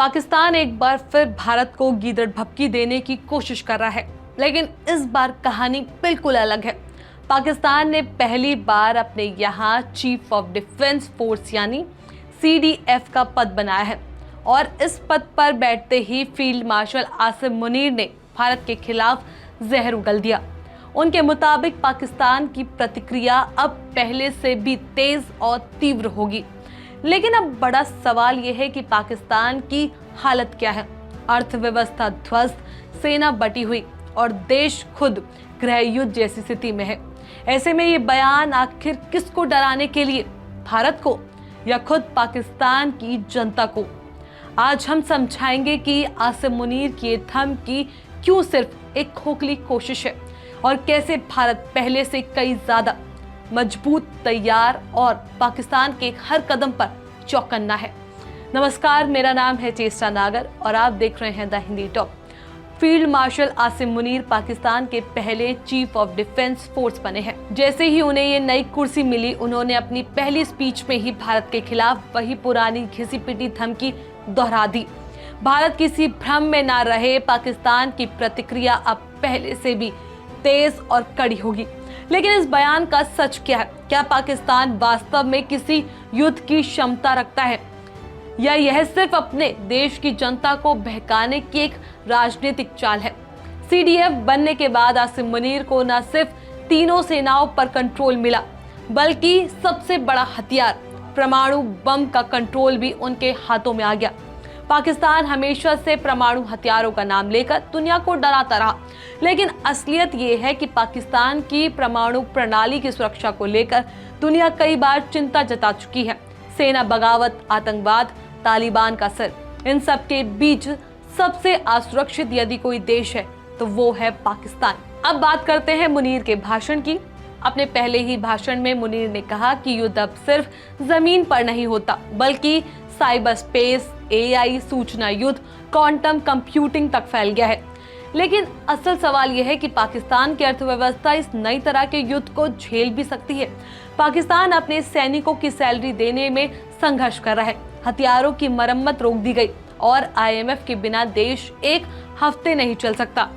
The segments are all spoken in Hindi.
पाकिस्तान एक बार फिर भारत को गीदड़ भभकी देने की कोशिश कर रहा है, लेकिन इस बार कहानी बिल्कुल अलग है। पाकिस्तान ने पहली बार अपने यहाँ चीफ ऑफ डिफेंस फोर्स यानी CDF का पद बनाया है और इस पद पर बैठते ही फील्ड मार्शल आसिम मुनीर ने भारत के खिलाफ जहर उगल दिया। उनके मुताबिक पाकिस्तान की प्रतिक्रिया अब पहले से भी तेज और तीव्र होगी। लेकिन अब बड़ा सवाल यह है कि पाकिस्तान की हालत क्या है। अर्थव्यवस्था ध्वस्त, सेना बटी हुई और देश खुद गृह युद्ध जैसी स्थिति में है। ऐसे में ये बयान आखिर किसको डराने के लिए, भारत को या खुद पाकिस्तान की जनता को? आज हम समझाएंगे कि आसिम मुनीर की ये धमकी क्यों सिर्फ एक खोखली कोशिश है और कैसे भारत पहले से कई ज्यादा मजबूत, तैयार और पाकिस्तान के हर कदम पर चौकन्ना है। नमस्कार, मेरा नाम है चेष्टा नागर और आप देख रहे हैं the Hindi top. Field marshal Asim Munir Pakistan के पहले चीफ ऑफ डिफेंस फोर्स बने हैं। जैसे ही उन्हें ये नई कुर्सी मिली, उन्होंने अपनी पहली स्पीच में ही भारत के खिलाफ वही पुरानी घिसी पिटी धमकी दोहरा दी। भारत किसी भ्रम में ना रहे, पाकिस्तान की प्रतिक्रिया अब पहले से भी तेज और कड़ी होगी। लेकिन इस बयान का सच क्या है? क्या पाकिस्तान वास्तव में किसी युद्ध की क्षमता रखता है या यह सिर्फ अपने देश की जनता को बहकाने की एक राजनीतिक चाल है? CDF बनने के बाद आसिम मुनीर को न सिर्फ तीनों सेनाओं पर कंट्रोल मिला, बल्कि सबसे बड़ा हथियार परमाणु बम का कंट्रोल भी उनके हाथों में आ गया। पाकिस्तान हमेशा से परमाणु हथियारों का नाम लेकर दुनिया को डराता रहा, लेकिन असलियत ये है कि पाकिस्तान की परमाणु प्रणाली की सुरक्षा को लेकर दुनिया कई बार चिंता जता चुकी है। सेना बगावत, आतंकवाद, तालिबान का असर, इन सब के बीच सबसे असुरक्षित यदि कोई देश है तो वो है पाकिस्तान। अब बात करते हैं मुनीर के भाषण की। अपने पहले ही भाषण में मुनीर ने कहा कि युद्ध अब सिर्फ जमीन पर नहीं होता, बल्कि साइबर स्पेस, AI, सूचना युद्ध, क्वांटम कंप्यूटिंग तक फैल गया है। लेकिन असल सवाल यह है कि पाकिस्तान की अर्थव्यवस्था इस नई तरह के युद्ध को झेल भी सकती है। पाकिस्तान अपने सैनिकों की सैलरी देने में संघर्ष कर रहा है, हथियारों की मरम्मत रोक दी गई और IMF के बिना देश एक हफ्ते नहीं चल सकता।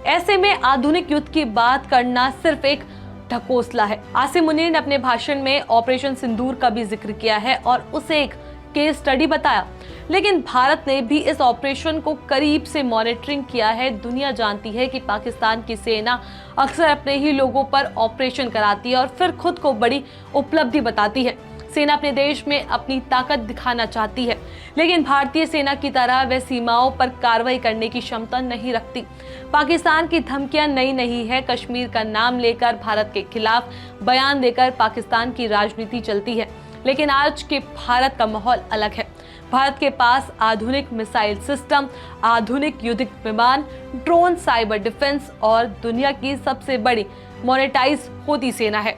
ऐसे में आधुनिक युद्ध की बात करना सिर्फ एक ढकोसला है। आसिम मुनीर ने अपने भाषण में ऑपरेशन सिंदूर का भी जिक्र किया है और उसे एक केस स्टडी बताया। लेकिन भारत ने भी इस ऑपरेशन को करीब से मॉनिटरिंग किया है। दुनिया जानती है कि पाकिस्तान की सेना अक्सर अपने ही लोगों पर ऑपरेशन कराती है और फिर खुद को बड़ी उपलब्धि बताती है। सेना अपने देश में अपनी ताकत दिखाना चाहती है, लेकिन भारतीय सेना की तरह वह सीमाओं पर कार्रवाई करने की क्षमता नहीं रखती। पाकिस्तान की धमकियां नई नहीं है। कश्मीर का नाम लेकर भारत के खिलाफ बयान देकर पाकिस्तान की राजनीति चलती है। लेकिन आज के भारत का माहौल अलग है। भारत के पास आधुनिक मिसाइल सिस्टम, आधुनिक युद्ध विमान, ड्रोन, साइबर डिफेंस और दुनिया की सबसे बड़ी मोनेटाइज होती सेना है।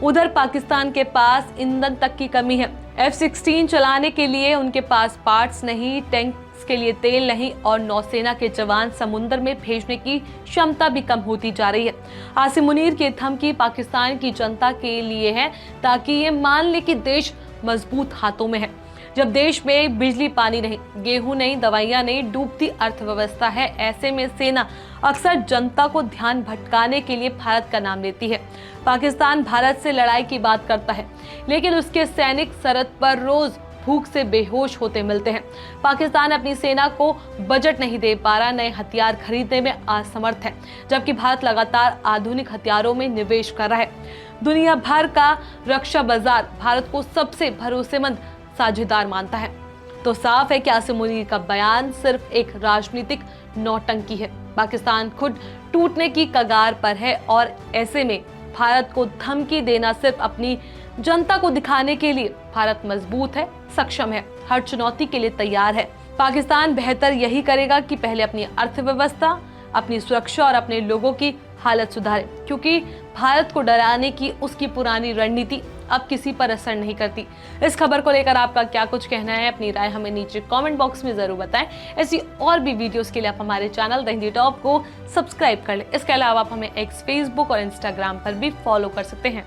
उधर पाकिस्तान के पास ईंधन तक की कमी है। F-16 चलाने के लिए उनके पास पार्ट्स नहीं, टैंक्स के लिए तेल नहीं और नौसेना के जवान समुद्र में भेजने की क्षमता भी कम होती जा रही है। आसिम मुनीर की धमकी पाकिस्तान की जनता के लिए है, ताकि ये मान ले कि देश मजबूत हाथों में है। जब देश में बिजली पानी नहीं, गेहूं नहीं, दवाइयां नहीं, डूबती अर्थव्यवस्था है, ऐसे में सेना अक्सर जनता को ध्यान भटकाने के लिए भारत का नाम लेती है। पाकिस्तान भारत से लड़ाई की बात करता है, लेकिन उसके सैनिक सरहद पर रोज भूख से बेहोश होते मिलते हैं। पाकिस्तान अपनी सेना को बजट नहीं दे पा रहा, नए हथियार खरीदने में असमर्थ है, जबकि भारत लगातार आधुनिक हथियारों में निवेश कर रहा है। दुनिया भर का रक्षा बाजार भारत को सबसे भरोसेमंद साझेदार मानता है। तो साफ है कि आसिम मुनीर का बयान सिर्फ एक राजनीतिक नौटंकी है। पाकिस्तान खुद टूटने की कगार पर है और ऐसे में भारत को धमकी देना सिर्फ अपनी जनता को दिखाने के लिए। भारत मजबूत है, सक्षम है, हर चुनौती के लिए तैयार है। पाकिस्तान बेहतर यही करेगा कि पहले अपनी अर्थव्यवस्था, अपनी सुरक्षा और अपने लोगों की हालत सुधारे, क्योंकि भारत को डराने की उसकी पुरानी रणनीति अब किसी पर असर नहीं करती। इस खबर को लेकर आपका क्या कुछ कहना है? अपनी राय हमें नीचे कमेंट बॉक्स में जरूर बताएं। ऐसी और भी वीडियोस के लिए आप हमारे चैनल द हिंदी टॉप को सब्सक्राइब कर लें। इसके अलावा आप हमें X, Facebook और Instagram पर भी फॉलो कर सकते हैं।